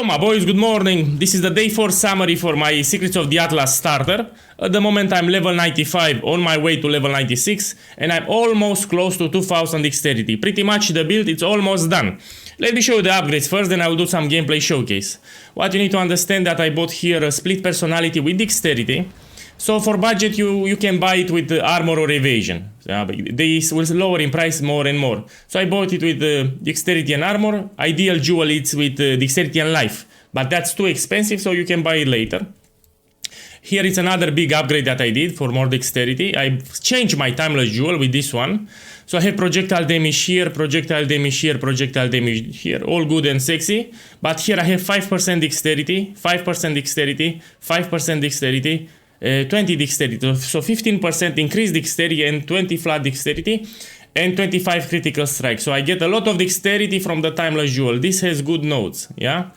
Hello my boys, good morning. This is the day 4 summary for my Secrets of the Atlas starter. At the moment I'm level 95, on my way to level 96, and I'm almost close to 2000 dexterity. Pretty much the build is almost done. Let me show you the upgrades first, then I will do some gameplay showcase. What you need to understand that I bought here a split personality with dexterity. So for budget you can buy it with armor or evasion. They will lower in price more and more. So I bought it with dexterity and armor. Ideal jewel it's with dexterity and life. But that's too expensive, so you can buy it later. Here is another big upgrade that I did for more dexterity. I changed my timeless jewel with this one. So I have projectile damage here, projectile damage here, projectile damage here. All good and sexy. But here I have 5% dexterity, 5% dexterity, 5% dexterity. 20 dexterity, so 15% increased dexterity and 20 flat dexterity and 25 critical strike. So I get a lot of dexterity from the timeless jewel. This has good nodes, yeah?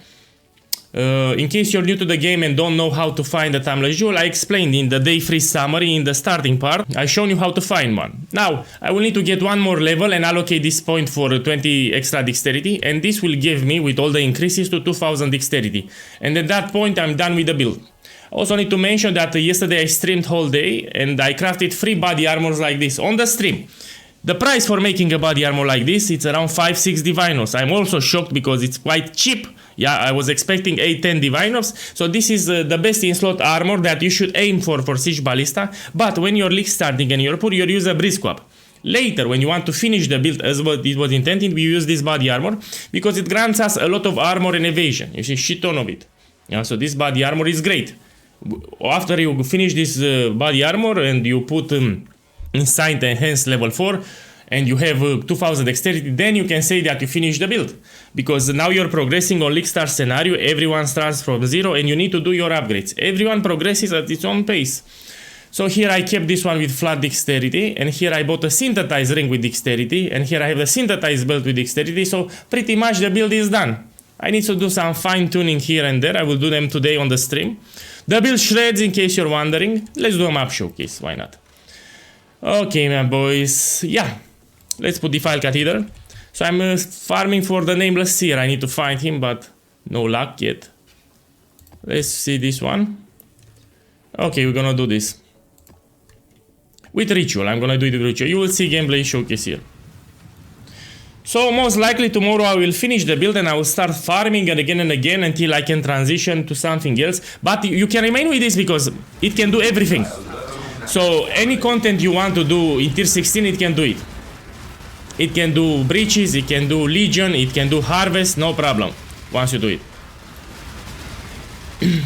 In case you're new to the game and don't know how to find the timeless jewel, I explained in the day 3 summary in the starting part. I shown you how to find one. Now, I will need to get one more level and allocate this point for 20 extra dexterity, and this will give me, with all the increases, to 2000 dexterity. And at that point, I'm done with the build. Also need to mention that yesterday I streamed whole day and I crafted 3 body armors like this on the stream. The price for making a body armor like this, it's around 5-6 divinos. I'm also shocked because it's quite cheap. Yeah, I was expecting 8-10 divinos. So this is the best in slot armor that you should aim for Siege Ballista. But when you're Leaguestarting and you're poor, you use a brisk swap. Later, when you want to finish the build as what it was intended, we use this body armor because it grants us a lot of armor and evasion. You see, shit ton of it. Yeah, so this body armor is great. After you finish this body armor and you put inside the enhanced level 4 and you have 2000 dexterity, then you can say that you finish the build. Because now you're progressing on Leaguestart scenario, everyone starts from 0 and you need to do your upgrades. Everyone progresses at its own pace. So here I kept this one with flat dexterity, and here I bought a synthesized ring with dexterity, and here I have a synthesized belt with dexterity, so pretty much the build is done. I need to do some fine tuning here and there, I will do them today on the stream. The build shreds, in case you're wondering. Let's do a map showcase, why not? Okay, my boys, yeah. Let's put the file cathedral. So I'm farming for the nameless seer. I need to find him, but no luck yet. Let's see this one. Okay, we're gonna do this. With ritual, I'm gonna do it with ritual. You will see gameplay showcase here. So most likely tomorrow I will finish the build and I will start farming and again until I can transition to something else. But you can remain with this because it can do everything. So any content you want to do in tier 16, it can do it. It can do breaches, it can do legion, it can do harvest, no problem, once you do it.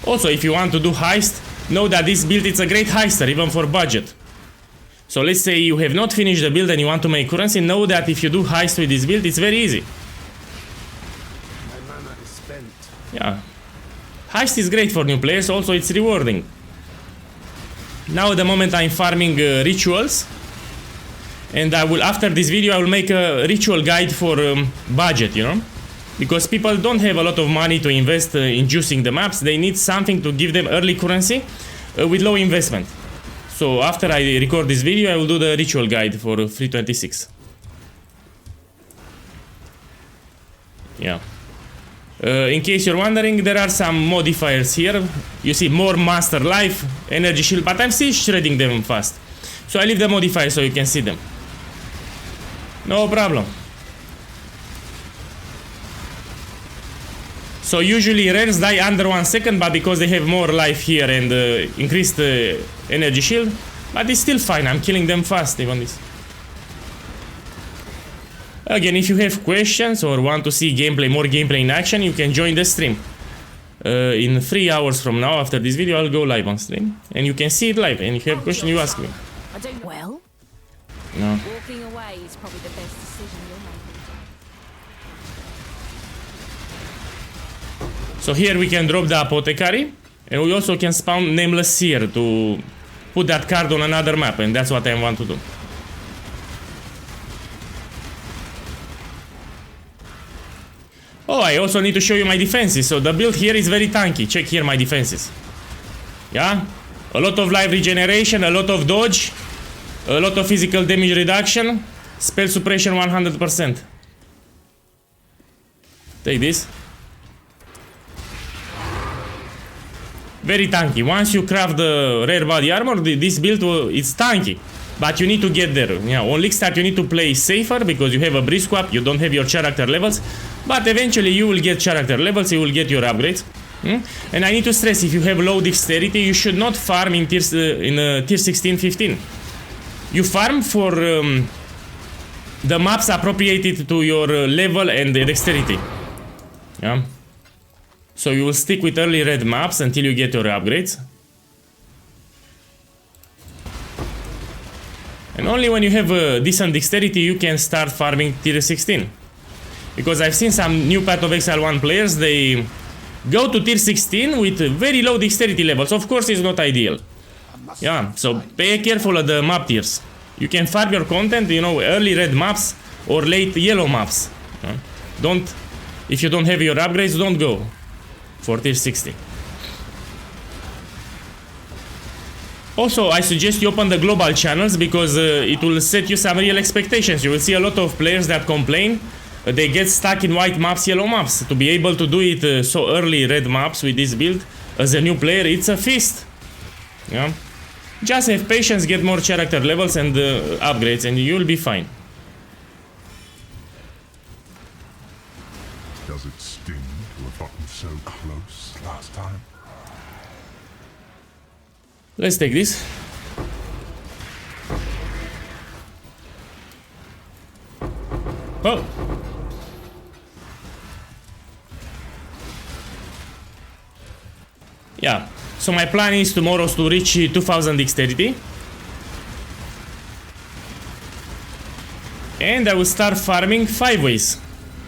Also, if you want to do heist, know that this build is a great heister, even for budget. So let's say you have not finished the build and you want to make currency, know that if you do heist with this build, it's very easy. My mana is spent. Yeah. Heist is great for new players, also it's rewarding. Now at the moment I'm farming rituals. And I will, after this video, I will make a ritual guide for budget, you know? Because people don't have a lot of money to invest in juicing the maps, they need something to give them early currency with low investment. So after I record this video, I will do the ritual guide for 326. Yeah. In case you're wondering, there are some modifiers here. You see more master life, energy shield, but I'm still shredding them fast. So I leave the modifiers so you can see them. No problem. So usually rares die under 1 second, but because they have more life here and increased energy shield, but it's still fine, I'm killing them fast even this. Again, if you have questions or want to see gameplay, more gameplay in action, you can join the stream. In 3 hours from now, after this video, I'll go live on stream. And you can see it live, and if you have a question, you ask me. I don't well. No. Walking away is probably the best decision you'll make. So here we can drop the apothecary, and we also can spawn nameless seer to put that card on another map, and that's what I want to do. Oh, I also need to show you my defenses. So the build here is very tanky. Check here my defenses. Yeah? A lot of life regeneration, a lot of dodge, a lot of physical damage reduction, spell suppression 100%. Take this. very tanky. Once you craft the rare body armor, this build is tanky. But you need to get there. Yeah, on Leaguestart you need to play safer because you have a brisk swap, you don't have your character levels. But eventually you will get character levels, you will get your upgrades. And I need to stress, if you have low dexterity, you should not farm in tier 16-15. You farm for the maps appropriated to your level and dexterity. Yeah. So you will stick with early red maps until you get your upgrades. And only when you have a decent dexterity you can start farming tier 16. Because I've seen some new Path of Exile 1 players, they go to tier 16 with very low dexterity levels. Of course it's not ideal. Yeah, so pay careful at the map tiers. You can farm your content, you know, early red maps or late yellow maps. If you don't have your upgrades, don't go for tier 60. Also, I suggest you open the global channels because it will set you some real expectations. You will see a lot of players that complain they get stuck in white maps, yellow maps. To be able to do it so early red maps with this build as a new player, it's a feast. Yeah. Just have patience, get more character levels and upgrades and you'll be fine. Does it sting to have gotten so close last time? Let's take this. Oh. Yeah. So my plan is tomorrow to reach 2000 dexterity. And I will start farming 5 ways.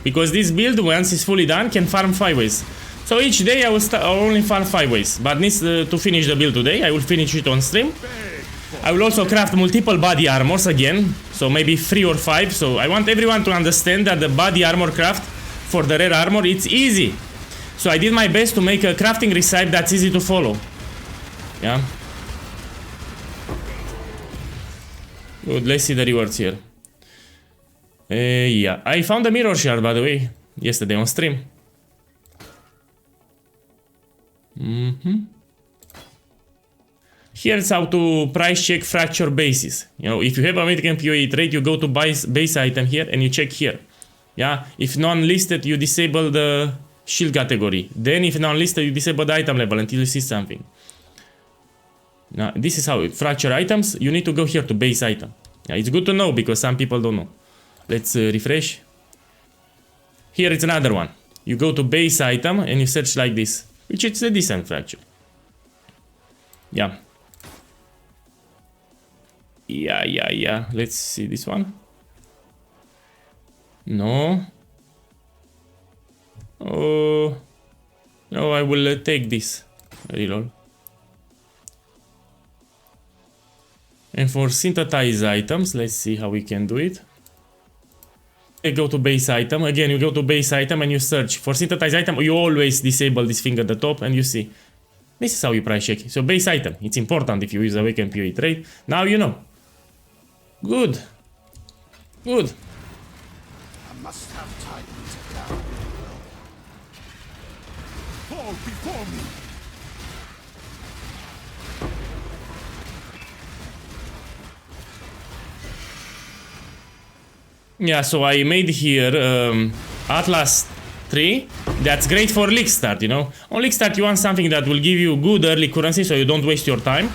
Because this build, once it's fully done, can farm 5 ways. So each day I will only farm 5 ways. But needs to finish the build today. I will finish it on stream. I will also craft multiple body armors again. So maybe 3 or 5. So I want everyone to understand that the body armor craft for the rare armor, it's easy. So I did my best to make a crafting recipe that's easy to follow. Yeah. Good, let's see the rewards here. Yeah, I found a mirror shard, by the way, yesterday on stream. Here's how to price check fracture bases. You know, if you have a American POE trade, you go to base item here and you check here. Yeah, if non-listed, you disable the shield category. Then if non-listed, you disable the item level until you see something. Now, this is how fracture items, you need to go here to base item. Yeah, it's good to know because some people don't know. Let's refresh. Here it's another one. You go to base item and you search like this, which is a decent fracture. Yeah. Yeah. Let's see this one. No. Oh. No, I will take this. Reload. And for synthesize items, let's see how we can do it. You go to base item. Again, you go to base item and you search. For synthesize item, you always disable this thing at the top and you see. This is how you price check. So base item, it's important if you use Awakened PoE trade. Now you know. Good. Good. I must have tightened down. Fall before me. Yeah, so I made here Atlas 3. That's great for Leaguestart, you know. On Leaguestart you want something that will give you good early currency so you don't waste your time.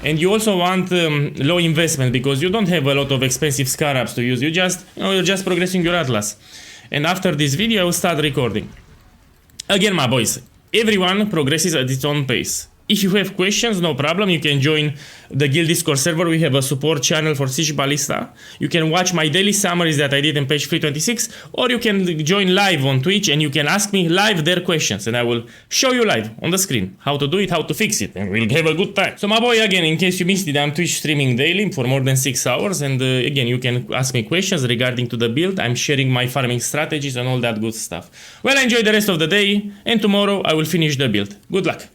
And you also want low investment because you don't have a lot of expensive scarabs to use. You're just progressing your Atlas. And after this video I will start recording. Again, my boys, everyone progresses at its own pace. If you have questions, no problem, you can join the guild Discord server. We have a support channel for SIEGE Ballista. You can watch my daily summaries that I did in page 326, or you can join live on Twitch and you can ask me live their questions and I will show you live on the screen how to do it, how to fix it, and we'll have a good time. So my boy, again, in case you missed it, I'm Twitch streaming daily for more than 6 hours, and again, you can ask me questions regarding to the build. I'm sharing my farming strategies and all that good stuff. Well, enjoy the rest of the day, and tomorrow I will finish the build. Good luck!